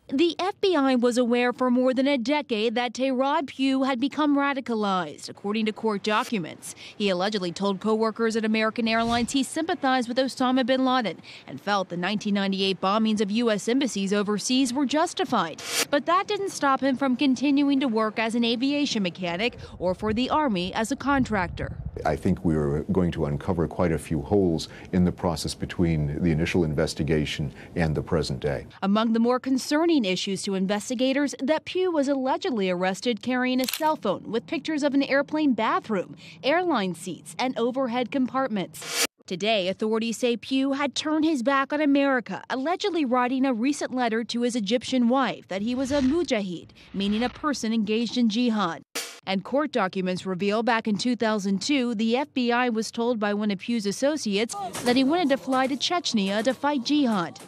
The FBI was aware for more than a decade that Tayrod Pugh had become radicalized, according to court documents. He allegedly told co-workers at American Airlines he sympathized with Osama bin Laden and felt the 1998 bombings of U.S. embassies overseas were justified. But that didn't stop him from continuing to work as an aviation mechanic or for the Army as a contractor. I think we were going to uncover quite a few holes in the process between the initial investigation and the present day. Among the more concerning issues to investigators, that Pugh was allegedly arrested carrying a cell phone with pictures of an airplane bathroom, airline seats, and overhead compartments. Today, authorities say Pugh had turned his back on America, allegedly writing a recent letter to his Egyptian wife that he was a mujahid, meaning a person engaged in jihad. And court documents reveal back in 2002, the FBI was told by one of Pugh's associates that he wanted to fly to Chechnya to fight jihad.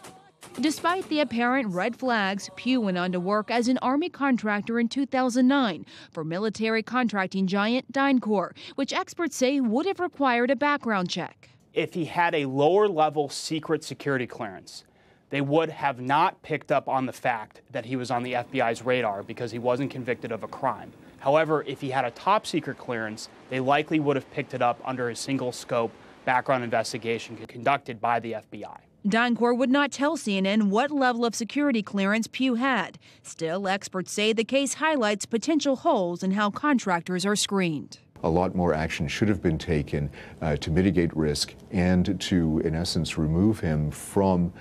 Despite the apparent red flags, Pugh went on to work as an Army contractor in 2009 for military contracting giant DynCorp, which experts say would have required a background check. If he had a lower-level secret security clearance, they would have not picked up on the fact that he was on the FBI's radar because he wasn't convicted of a crime. However, if he had a top-secret clearance, they likely would have picked it up under a single-scope background investigation conducted by the FBI. DynCorp would not tell CNN what level of security clearance Pugh had. Still, experts say the case highlights potential holes in how contractors are screened. A lot more action should have been taken to mitigate risk and to, in essence, remove him from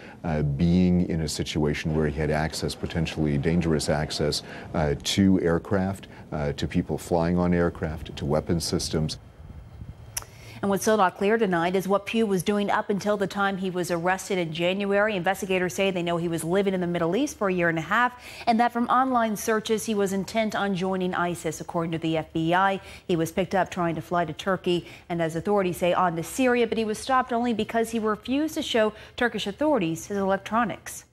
being in a situation where he had access, potentially dangerous access, to aircraft, to people flying on aircraft, to weapons systems. And what's still not clear tonight is what Pugh was doing up until the time he was arrested in January. Investigators say they know he was living in the Middle East for a year and a half, and that from online searches he was intent on joining ISIS. According to the FBI, he was picked up trying to fly to Turkey and, as authorities say, on to Syria, but he was stopped only because he refused to show Turkish authorities his electronics.